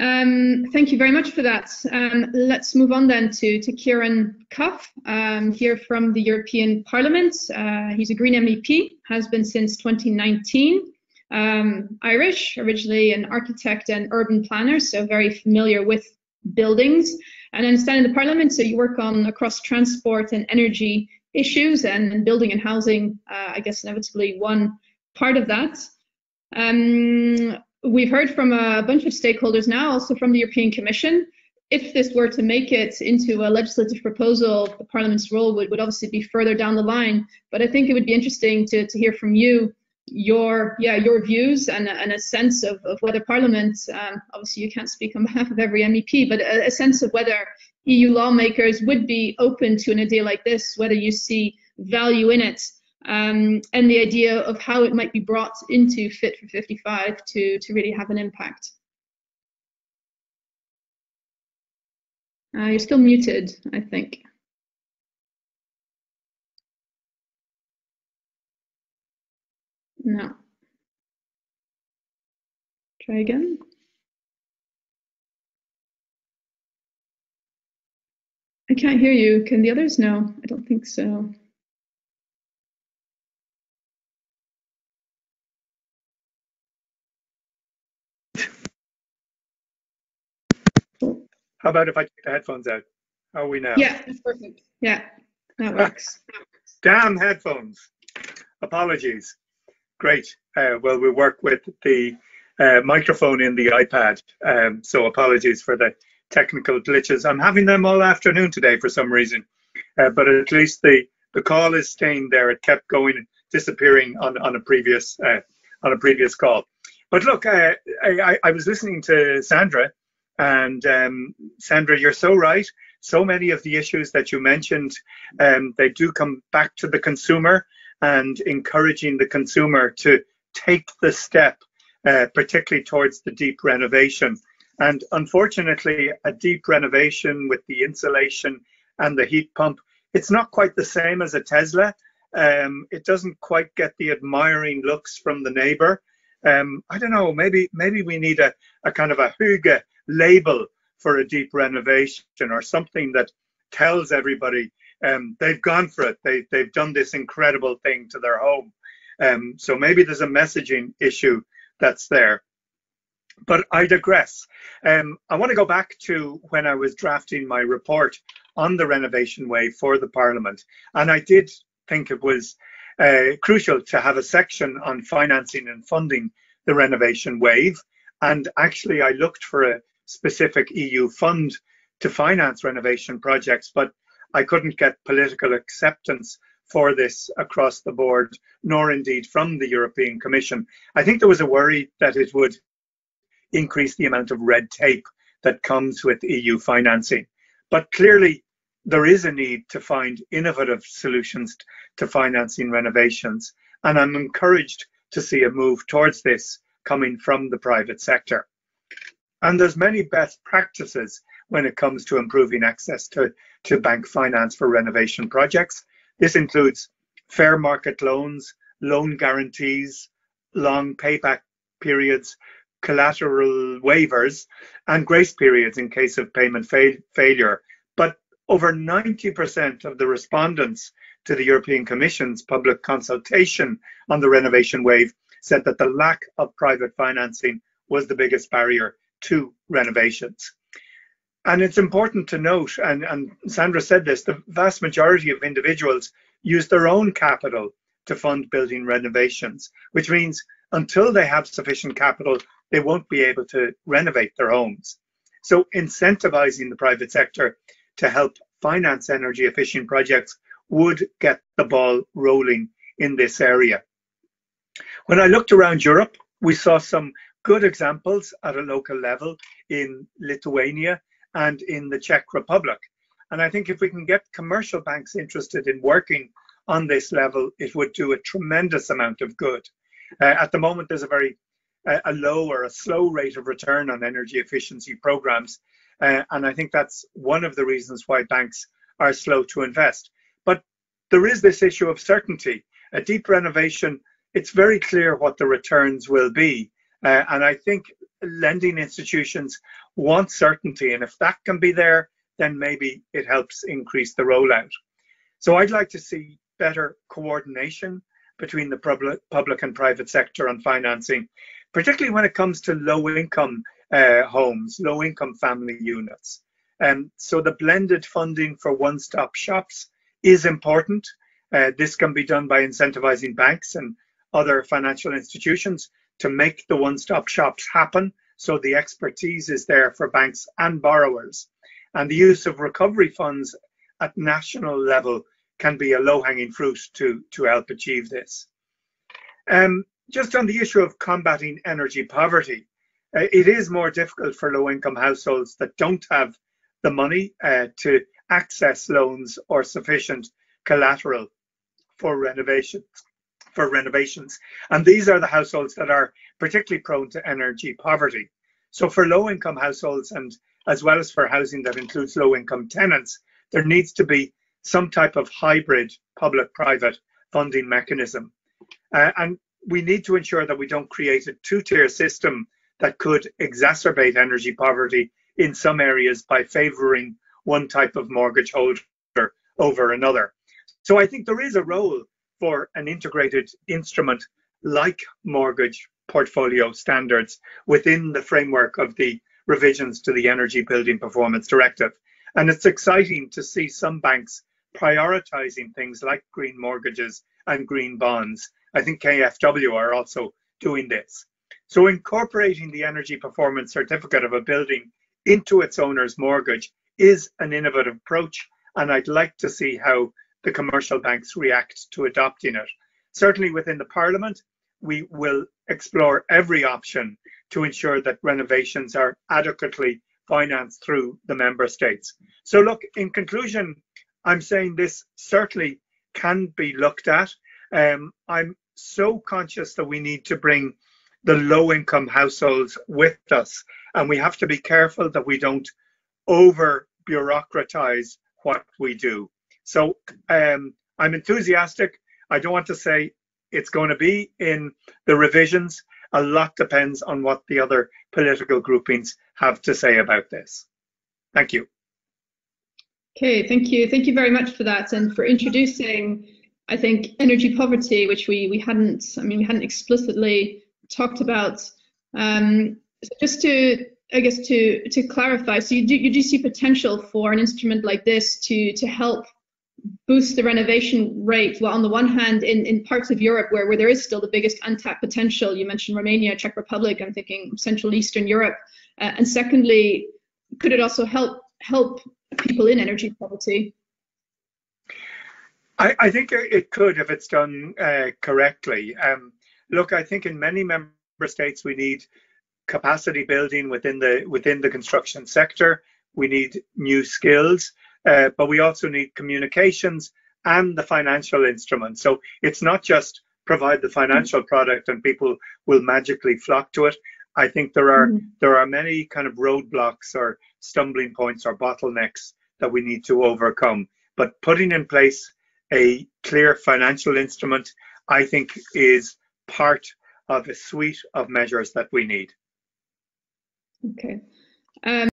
Thank you very much for that. Let's move on then to Ciarán Cuffe, here from the European Parliament. He's a Green MEP, has been since 2019. Irish, originally an architect and urban planner, so very familiar with buildings. And then stand in the Parliament, so you work on across transport and energy issues, and building and housing, I guess inevitably one part of that. We've heard from a bunch of stakeholders now, also from the European Commission. If this were to make it into a legislative proposal, the Parliament's role would obviously be further down the line. But I think it would be interesting to hear from you your views and a sense of whether Parliament, obviously you can't speak on behalf of every MEP, but a sense of whether EU lawmakers would be open to an idea like this, whether you see value in it. And the idea of how it might be brought into Fit for 55 to really have an impact. You're still muted, I think. No. Try again. I can't hear you. Can the others? No, I don't think so. How about if I take the headphones out? How are we now? Yeah, that's perfect. Yeah, that works. Damn headphones. Apologies. Great. Well, we work with the microphone in the iPad, so apologies for the technical glitches. I'm having them all afternoon today for some reason, but at least the call is staying there. It kept going, disappearing on a previous call. But look, I was listening to Sandra. And Sandra, you're so right. So many of the issues that you mentioned, they do come back to the consumer and encouraging the consumer to take the step, particularly towards the deep renovation. And unfortunately, a deep renovation with the insulation and the heat pump, it's not quite the same as a Tesla. It doesn't quite get the admiring looks from the neighbor. I don't know, maybe we need a kind of a hygge label for a deep renovation, or something that tells everybody they've gone for it. They've done this incredible thing to their home. So maybe there's a messaging issue that's there. But I digress. I want to go back to when I was drafting my report on the renovation wave for the Parliament, and I did think it was crucial to have a section on financing and funding the renovation wave. And actually, I looked for a specific EU fund to finance renovation projects, but I couldn't get political acceptance for this across the board, nor indeed from the European Commission. I think there was a worry that it would increase the amount of red tape that comes with EU financing. But clearly, there is a need to find innovative solutions to financing renovations, and I'm encouraged to see a move towards this coming from the private sector. And there's many best practices when it comes to improving access to bank finance for renovation projects. This includes fair market loans, loan guarantees, long payback periods, collateral waivers, and grace periods in case of payment failure. But over 90% of the respondents to the European Commission's public consultation on the renovation wave said that the lack of private financing was the biggest barrier to renovations. And it's important to note, and Sandra said this, the vast majority of individuals use their own capital to fund building renovations, which means until they have sufficient capital, they won't be able to renovate their homes. So incentivizing the private sector to help finance energy efficient projects would get the ball rolling in this area. When I looked around Europe, we saw some good examples at a local level in Lithuania and in the Czech Republic. And I think if we can get commercial banks interested in working on this level, it would do a tremendous amount of good. At the moment, there's a low or a slow rate of return on energy efficiency programs. And I think that's one of the reasons why banks are slow to invest. But there is this issue of certainty. A deep renovation, it's very clear what the returns will be. And I think lending institutions want certainty, and if that can be there, then maybe it helps increase the rollout. So I'd like to see better coordination between the public and private sector on financing, particularly when it comes to low-income homes, low-income family units. So the blended funding for one-stop shops is important. This can be done by incentivizing banks and other financial institutions to make the one-stop shops happen, so the expertise is there for banks and borrowers. And the use of recovery funds at national level can be a low-hanging fruit to help achieve this. Just on the issue of combating energy poverty, it is more difficult for low-income households that don't have the money to access loans or sufficient collateral for renovations. And these are the households that are particularly prone to energy poverty. So for low-income households, and as well as for housing that includes low-income tenants, there needs to be some type of hybrid public-private funding mechanism. And we need to ensure that we don't create a two-tier system that could exacerbate energy poverty in some areas by favouring one type of mortgage holder over another. So I think there is a role for an integrated instrument like mortgage portfolio standards within the framework of the revisions to the Energy Building Performance Directive. And it's exciting to see some banks prioritising things like green mortgages and green bonds. I think KFW are also doing this. So incorporating the energy performance certificate of a building into its owner's mortgage is an innovative approach, and I'd like to see how the commercial banks react to adopting it. Certainly within the Parliament, we will explore every option to ensure that renovations are adequately financed through the member states. So look, in conclusion, I'm saying this certainly can be looked at. I'm so conscious that we need to bring the low-income households with us, and we have to be careful that we don't over-bureaucratize what we do. So I'm enthusiastic. I don't want to say it's going to be in the revisions. A lot depends on what the other political groupings have to say about this. Thank you. Okay, thank you. Thank you very much for that, and for introducing, I think, energy poverty, which we hadn't explicitly talked about. So just to, I guess, to clarify, so you do see potential for an instrument like this to help boost the renovation rate. Well, on the one hand, in parts of Europe where there is still the biggest untapped potential. You mentioned Romania, Czech Republic. I'm thinking Central Eastern Europe. And secondly, could it also help people in energy poverty? I think it could if it's done correctly. Look, I think in many member states we need capacity building within the construction sector. We need new skills, but we also need communications and the financial instruments. So it's not just provide the financial product and people will magically flock to it. I think there are many kind of roadblocks or stumbling points or bottlenecks that we need to overcome. But putting in place a clear financial instrument, I think, is part of a suite of measures that we need. Okay.